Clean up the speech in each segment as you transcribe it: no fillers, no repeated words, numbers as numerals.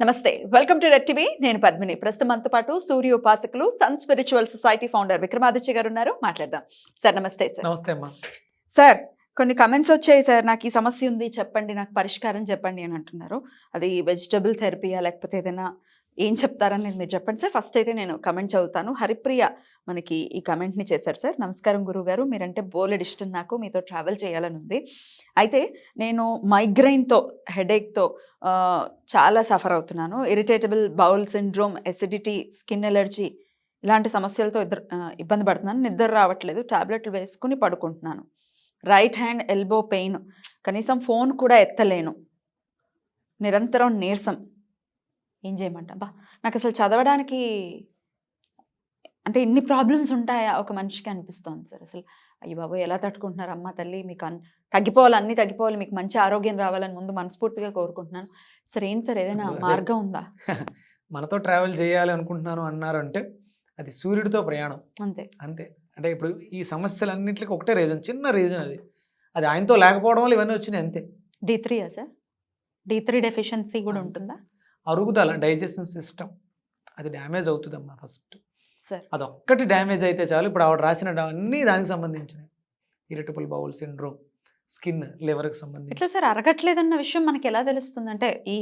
నమస్తే, welcome to red TV. నేను పద్మిని. ప్రస్తుతం మనతో పాటు సూర్య ఉపాసకులు Sun Spiritual Society founder Vikramaditya garu ఉన్నారు. మాట్లాడదాం. సార్ నమస్తే. సార్ నమస్తే అమ్మా. సార్, కొన్ని కమెంట్స్ వచ్చాయి సార్, నాకు ఈ సమస్య ఉంది చెప్పండి, నాకు పరిష్కారం చెప్పండి అని అంటున్నారు. అది వెజిటబుల్ థెరపీయా లేకపోతే ఏదైనా ఏం చెప్తారని మీరు చెప్పండి సార్. ఫస్ట్ అయితే నేను కమెంట్ చదువుతాను. హరిప్రియ మనకి ఈ కమెంట్ని చేశారు. సార్ నమస్కారం గురుగారు, మీరంటే బోలెడ్ ఇష్టం, నాకు మీతో ట్రావెల్ చేయాలని ఉంది. అయితే నేను మైగ్రెయిన్తో హెడేక్తో చాలా సఫర్ అవుతున్నాను. Irritable bowel syndrome, acidity, skin allergy ఇలాంటి సమస్యలతో ఇబ్బంది పడుతున్నాను. నిద్ర రావట్లేదు, టాబ్లెట్లు వేసుకుని పడుకుంటున్నాను. రైట్ హ్యాండ్ ఎల్బో పెయిన్, కనీసం ఫోన్ కూడా ఎత్తలేను, నిరంతరం నీరసం. ఏం చేయమంట? బా, నాకు అసలు చదవడానికి అంటే ఇన్ని ప్రాబ్లమ్స్ ఉంటాయా ఒక మనిషికి అనిపిస్తోంది సార్. అసలు అయ్యి బాబు ఎలా తట్టుకుంటున్నారు అమ్మ తల్లి, మీకు తగ్గిపోవాలి, అన్నీ తగ్గిపోవాలి, మీకు మంచి ఆరోగ్యం రావాలని ముందు మనస్ఫూర్తిగా కోరుకుంటున్నాను. సార్ ఏంటి సార్, ఏదైనా మార్గం ఉందా? మనతో ట్రావెల్ చేయాలి అనుకుంటున్నాను అన్నారు అంటే అది సూర్యుడితో ప్రయాణం. అంతే అంతే. అంటే ఇప్పుడు ఈ సమస్యలన్నింటికి ఒకటే రీజన్, చిన్న రీజన్, అది ఆయనతో లేకపోవడం వల్ల ఇవన్నీ వచ్చినాయి అంతే. D3 sir? D3 డెఫిషియన్సీ కూడా ఉంటుందా? అరుగుదల, డైజెషన్ సిస్టమ్ అది డ్యామేజ్ అవుతుందమ్మా ఫస్ట్. సార్ అదొక్కటి డ్యామేజ్ అయితే చాలు. ఇప్పుడు ఆవిడ రాసిన అన్నీ దానికి సంబంధించినవి. ఇరిటబుల్ బౌల్ సిండ్రోమ్, స్కిన్, లివర్కి సంబంధించి. ఇట్లా సార్ అరగట్లేదన్న విషయం మనకి ఎలా తెలుస్తుంది? అంటే ఈ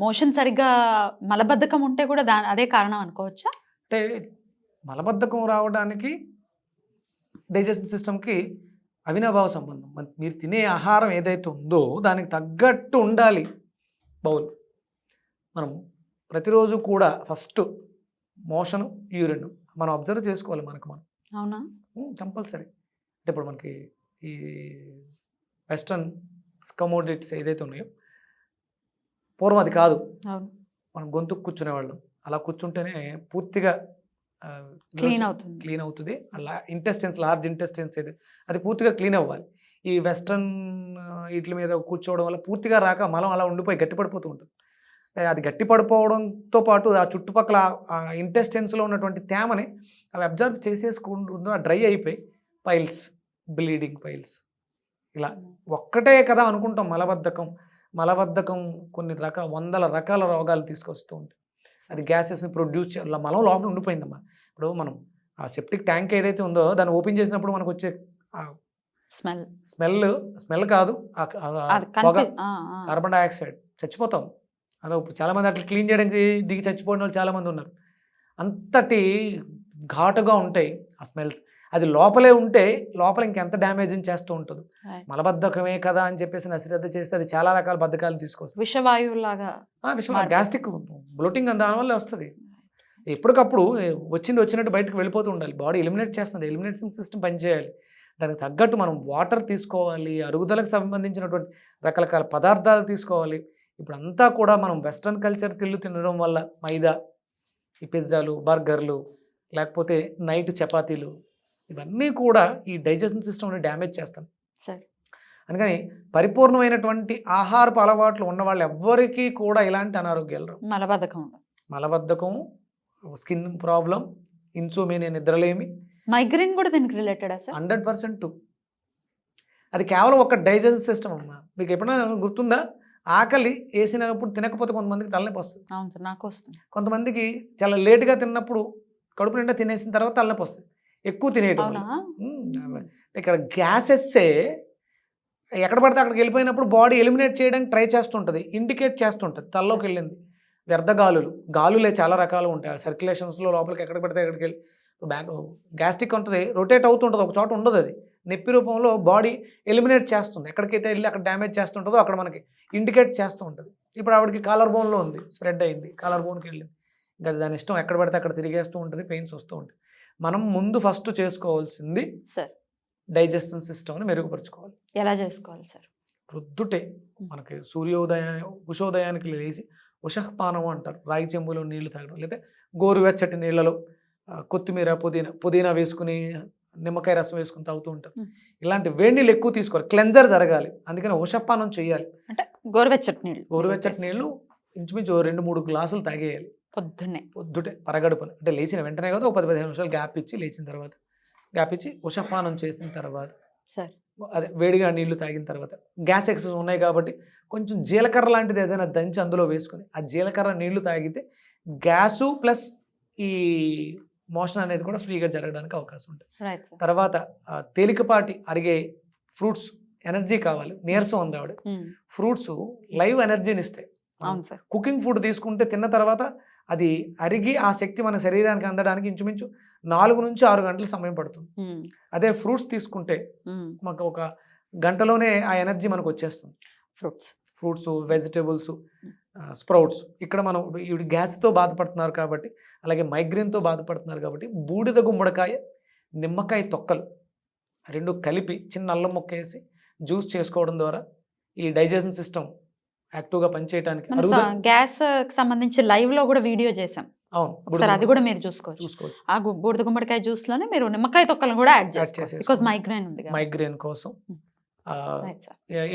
మోషన్ సరిగ్గా మలబద్ధకం ఉంటే కూడా అదే కారణం అనుకోవచ్చా? అంటే మలబద్ధకం రావడానికి డైజెషన్ సిస్టమ్కి అవినాభావ సంబంధం. మీరు తినే ఆహారం ఏదైతే ఉందో దానికి తగ్గట్టు ఉండాలి బౌల్. మనం ప్రతిరోజు కూడా ఫస్ట్ మోషను, యూరిన్ మనం అబ్జర్వ్ చేసుకోవాలి మనకు మనం. అవునా? కంపల్సరీ. అంటే ఇప్పుడు మనకి ఈ వెస్ట్రన్ కమోడిటీస్ ఏదైతే ఉన్నాయో పూర్వం అది కాదు. మనం గొంతుకు కూర్చునేవాళ్ళం, అలా కూర్చుంటేనే పూర్తిగా క్లీన్ అవుతుంది. అలా ఇంటెస్టెన్స్, లార్జ్ ఇంటెస్టెన్స్ ఏది అది పూర్తిగా క్లీన్ అవ్వాలి. ఈ వెస్ట్రన్ వీటి మీద కూర్చోవడం వల్ల పూర్తిగా రాక మలం అలా ఉండిపోయి గట్టిపడిపోతూ ఉంటుంది. అది గట్టిపడిపోవడంతో పాటు ఆ చుట్టుపక్కల ఇంటెస్టెన్స్లో ఉన్నటువంటి తేమని అవి అబ్జర్వ్ చేసేసుకుంటుందో డ్రై అయిపోయి పైల్స్, బ్లీడింగ్ పైల్స్, ఇలా ఒక్కటే కదా అనుకుంటాం. మలబద్ధకం కొన్ని వందల రకాల రోగాలు తీసుకొస్తూ ఉంటాయి. అది గ్యాసెస్ని ప్రొడ్యూస్ చేయాలి, మలం లోపల ఉండిపోయిందమ్మా. ఇప్పుడు మనం ఆ సెప్టిక్ ట్యాంక్ ఏదైతే ఉందో దాన్ని ఓపెన్ చేసినప్పుడు మనకు వచ్చే స్మెల్ కాదు, కార్బన్ డైఆక్సైడ్, చచ్చిపోతాం. అదే చాలామంది అట్లా క్లీన్ చేయడానికి దిగి చచ్చిపోయిన వాళ్ళు చాలామంది ఉన్నారు. అంతటి ఘాటుగా ఉంటాయి ఆ స్మెల్స్. అది లోపలే ఉంటే లోపల ఇంకెంత డ్యామేజింగ్ చేస్తూ ఉంటుంది. మలబద్ధకమే కదా అని చెప్పేసి అశ్రద్ధ చేస్తే అది చాలా రకాల బద్ధకాలు తీసుకొస్తుంది. విషవాయువులాగా, గ్యాస్ట్రిక్ బ్లోటింగ్ దానివల్ల వస్తుంది. ఎప్పటికప్పుడు వచ్చినట్టు బయటకు వెళ్ళిపోతూ ఉండాలి. బాడీ ఎలిమినేట్ చేస్తుంది, ఎలిమినేషన్ సిస్టమ్ పనిచేయాలి. దానికి తగ్గట్టు మనం వాటర్ తీసుకోవాలి, అరుగుదలకు సంబంధించినటువంటి రకరకాల పదార్థాలు తీసుకోవాలి. ఇప్పుడు అంతా కూడా మనం వెస్ట్రన్ కల్చర్ తినడం వల్ల మైదా, ఈ పిజ్జాలు, బర్గర్లు, లేకపోతే నైట్ చపాతీలు, ఇవన్నీ కూడా ఈ డైజెషన్ సిస్టమ్ని డ్యామేజ్ చేస్తాయి. అందుకని పరిపూర్ణమైనటువంటి ఆహారపు అలవాట్లు ఉన్న వాళ్ళు ఎవ్వరికీ కూడా ఇలాంటి అనారోగ్యాలు రావు. మలబద్ధకం, స్కిన్ ప్రాబ్లం, ఇన్సోమేనియా, నిద్రలేమి, మైగ్రేన్ కూడా దీనికి రిలేటెడ్ 100%. అది కేవలం ఒక డైజెషన్ సిస్టమ్ అమ్మా. మీకు ఎప్పుడైనా గుర్తుందా? ఆకలి వేసినప్పుడు తినకపోతే కొంతమందికి తలనొప్పి వస్తుంది. అవును సార్, నాకు వస్తుంది. కొంతమందికి చాలా లేటుగా తిన్నప్పుడు కడుపు నిండా తినేసిన తర్వాత తలనొప్పి వస్తుంది, ఎక్కువ తినేయడం. ఇక్కడ గ్యాసెస్సే ఎక్కడ పడితే అక్కడికి వెళ్ళిపోయినప్పుడు బాడీ ఎలిమినేట్ చేయడానికి ట్రై చేస్తుంటుంది, ఇండికేట్ చేస్తుంటుంది తలలోకి వెళ్ళింది. వ్యర్థ గాలులే చాలా రకాలు ఉంటాయి సర్క్యులేషన్స్లో, లోపలికి ఎక్కడ పడితే ఎక్కడికి వెళ్ళి గ్యాస్ట్రిక్ ఉంటుంది, రొటేట్ అవుతుంటుంది, ఒక చోట ఉండదు. అది నొప్పి రూపంలో బాడీ ఎలిమినేట్ చేస్తుంది. ఎక్కడికైతే వెళ్ళి అక్కడ డ్యామేజ్ చేస్తుంటుందో అక్కడ మనకి ఇండికేట్ చేస్తూ ఉంటుంది. ఇప్పుడు ఆవిడకి కాలర్ బోన్లో ఉంది, స్ప్రెడ్ అయింది, కాలర్ బోన్కి వెళ్ళింది. ఇంకా దాని ఇష్టం ఎక్కడ పడితే అక్కడ తిరిగేస్తూ ఉంటుంది, పెయిన్స్ వస్తూ ఉంటాయి. మనం ముందు ఫస్ట్ చేసుకోవాల్సింది సార్ డైజెషన్ సిస్టమ్ని మెరుగుపరుచుకోవాలి. ఎలా చేసుకోవాలి సార్? ప్రొద్దుటే మనకి ఉషోదయానికి లేచి ఉషఃపానం అంటారు, రాగి చెంబులో నీళ్లు తాగడం, లేదా గోరువెచ్చటి నీళ్లలో కొత్తిమీర, పుదీనా వేసుకుని నిమ్మకాయ రసం వేసుకుని తాగుతూ ఉంటారు. ఇలాంటి వేడి నీళ్ళు ఎక్కువ తీసుకోవాలి, క్లెన్జర్ జరగాలి. అందుకని ఉషఃపానం చేయాలి. అంటే గోరువెచ్చటి నీళ్ళు ఇంచుమించు 2-3 గ్లాసులు తాగేయాలి పొద్దుటే పరగడుపున. అంటే లేచిన వెంటనే కదా, ఒక 10-15 నిమిషాలు గ్యాప్ ఇచ్చి, లేచిన తర్వాత గ్యాప్ ఇచ్చి ఉషఃపానం చేసిన తర్వాత అదే వేడిగా నీళ్లు తాగిన తర్వాత గ్యాస్ ఎక్సెస్ ఉన్నాయి కాబట్టి కొంచెం జీలకర్ర లాంటిది ఏదైనా దంచి అందులో వేసుకొని ఆ జీలకర్ర నీళ్లు తాగితే గ్యాసు ప్లస్ ఈ మోషన్ అనేది కూడా ఫ్రీగా జరగడానికి అవకాశం ఉంటుంది. Right sir. తర్వాత తేలికపాటి అరిగే ఫ్రూట్స్, ఎనర్జీ కావాలి, నీరసం ఉంది ఆవిడ, ఫ్రూట్స్ లైవ్ ఎనర్జీని ఇస్తాయి. అవును సార్. కుకింగ్ ఫుడ్ తీసుకుంటే తిన్న తర్వాత అది అరిగి ఆ శక్తి మన శరీరానికి అందడానికి ఇంచుమించు 4 నుంచి 6 గంటల సమయం పడుతుంది. అదే ఫ్రూట్స్ తీసుకుంటే మాకు 1 గంటలోనే ఆ ఎనర్జీ మనకు వచ్చేస్తుంది. Fruits, vegetables, sprouts. ఇక్కడ మనం ఇవి గ్యాస్తో బాధపడుతున్నారు కాబట్టి, అలాగే మైగ్రేన్తో బాధపడుతున్నారు కాబట్టి బూడిద గుమ్మడికాయ, నిమ్మకాయ తొక్కలు 2 కలిపి చిన్న అల్లం ముక్క వేసి జ్యూస్ చేసుకోవడం ద్వారా ఈ డైజెషన్ సిస్టమ్ యాక్టివ్గా పనిచేయడానికి. గ్యాస్ సంబంధించి లైవ్ లో కూడా వీడియో చేసాం. అవును, ఒకసారి అది కూడా మీరు చూసుకోవచ్చు. ఆ బూడిద గుమ్మడికాయ జ్యూస్ లోనే మీరు నిమ్మకాయ తొక్కలను కూడా యాడ్ చేసేసి, బికాజ్ మైగ్రేన్ ఉంది, మైగ్రేన్ కోసం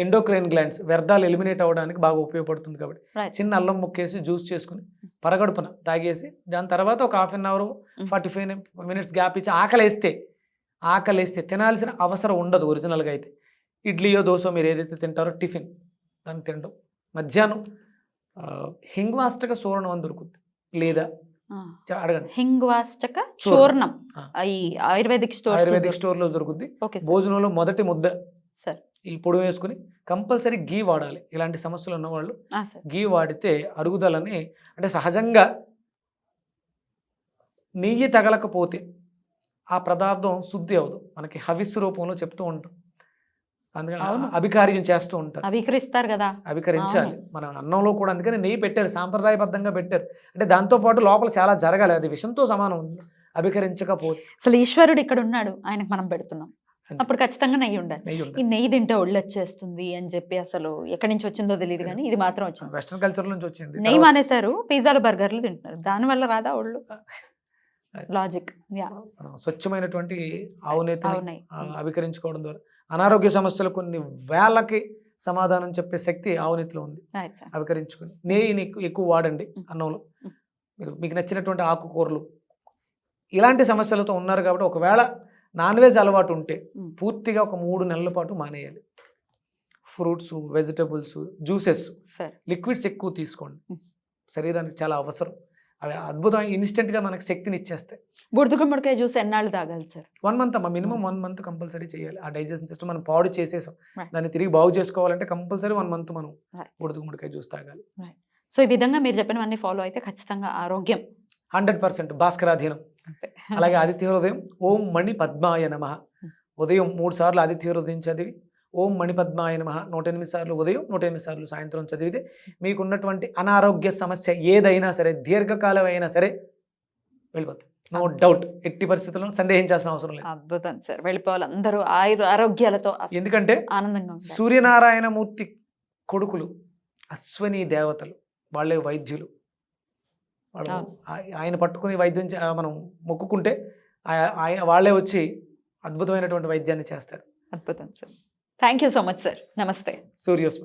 ఎండోక్రైన్ గ్లాండ్స్ వ్యర్థాలు ఎలిమినేట్ అవ్వడానికి బాగా ఉపయోగపడుతుంది కాబట్టి చిన్న అల్లం ముక్కేసి జ్యూస్ చేసుకుని పరగడుపున తాగేసి దాని తర్వాత ఒక 1/2 అవర్ 45 మినిట్స్ గ్యాప్ ఇచ్చి ఆకలేస్తే తినాల్సిన అవసరం ఉండదు. ఒరిజినల్గా అయితే ఇడ్లీయో దోశో మీరు ఏదైతే తింటారో టిఫిన్ దాన్ని తినడం. మధ్యాహ్నం హింగ్వాష్టక చూర్ణం అని దొరుకుతుంది, లేదా అడగండి, హింగ్వాష్టక చూర్ణం ఈ ఆయుర్వేదిక్ స్టోర్లో దొరుకుతుంది. భోజనంలో మొదటి ముద్ద ఈ పొడి వేసుకుని కంపల్సరీ గీ వాడాలి. ఇలాంటి సమస్యలు ఉన్నవాళ్ళు గీ వాడితే అరుగుదలని, అంటే సహజంగా నెయ్యి తగలకపోతే ఆ పదార్థం శుద్ధి అవ్వదు. మనకి హవిస్సు రూపంలో చెప్తూ ఉంటాం, అందుకని అభికార్యం చేస్తూ ఉంటారు, అభికరిస్తారు కదా, అభికరించాలి మన అన్నంలో కూడా. అందుకని నెయ్యి పెట్టారు, సాంప్రదాయబద్ధంగా పెట్టారు. అంటే దాంతోపాటు లోపల చాలా జరగాలి, అది విషంతో సమానం ఉంది అభికరించకపోతే. అసలు ఈశ్వరుడు ఇక్కడ ఉన్నాడు, ఆయనకు మనం పెడుతున్నాం, అప్పుడు ఖచ్చితంగా నెయ్యి ఉండాలి. ఈ నెయ్యి తింటే ఒళ్ళు వచ్చేస్తుంది అని చెప్పి అసలు ఎక్కడి నుంచి వచ్చిందో తెలియదు, కానీ ఇది మాత్రం వచ్చింది, వెస్ట్రన్ కల్చర్ నుంచి వచ్చింది. నెయ్యి మానేశారు, పిజ్జాలు బర్గర్లు తింటున్నారు, దానివల్ల రాదా ఒళ్ళు? లాజిక్. స్వచ్ఛమైనటువంటి ఆవు నేతిని అభికరించుకోవడం ద్వారా అనారోగ్య సమస్యలు కొన్ని వేలకి సమాధానం చెప్పే శక్తి ఆవు నేతిలో ఉంది. అభికరించుకుని నెయ్యిని ఎక్కువ వాడండి అన్నంలో. మీకు నచ్చినటువంటి ఆకుకూరలు, ఇలాంటి సమస్యలతో ఉన్నారు కాబట్టి ఒకవేళ నాన్ వెజ్ అలవాటు ఉంటే పూర్తిగా ఒక 3 నెలల పాటు మానేయాలి. ఫ్రూట్స్, వెజిటబుల్స్, జ్యూసెస్, లిక్విడ్స్ ఎక్కువ తీసుకోండి, శరీరానికి చాలా అవసరం. అవి అద్భుతమైన ఇన్స్టెంట్గా మనకు శక్తిని ఇచ్చేస్తాయి. బూడిద గుమ్మడికాయ జ్యూస్ ఎన్నాళ్ళు తాగాలి సార్? 1 మంత్ అమ్మా, మినిమం 1 మంత్ కంపల్సరీ చేయాలి. ఆ డైజెషన్ సిస్టమ్ మనం పాడు చేసేసాం, దాన్ని తిరిగి బాగు చేసుకోవాలంటే కంపల్సరీ 1 మంత్ మనం బూడిద గుమ్మడికాయ జ్యూస్ తాగాలి. సో ఈ విధంగా మీరు చెప్పినవన్నీ ఫాలో అయితే ఖచ్చితంగా ఆరోగ్యం 100%. భాస్కరాధీనం. అలాగే ఆదిత్య హృదయం, ఓం మణి పద్మాయ నమః, ఉదయం 3 సార్లు ఆదిత్య హృదయం చదివి ఓం మణి పద్మాయ నమః 108 సార్లు ఉదయం, 108 సార్లు సాయంత్రం చదివితే మీకున్నటువంటి అనారోగ్య సమస్య ఏదైనా సరే, దీర్ఘకాలం అయినా సరే వెళ్ళిపోతుంది. నో డౌట్, ఎట్టి పరిస్థితుల్లో సందేహించాల్సిన అవసరం లేదు. అద్భుతం సార్, వెళ్ళిపోవాలి అందరూ ఆరోగ్యాలతో. ఎందుకంటే ఆనందంగా సూర్యనారాయణ మూర్తి కొడుకులు అశ్వని దేవతలు, వాళ్ళే వైద్యులు. వాళ్ళు ఆయన పట్టుకుని వైద్యం మనం మొక్కుకుంటే వాళ్ళే వచ్చి అద్భుతమైనటువంటి వైద్యాన్ని చేస్తారు. అద్భుతం sir, thank you so much sir. నమస్తే. సూర్యోస్మి.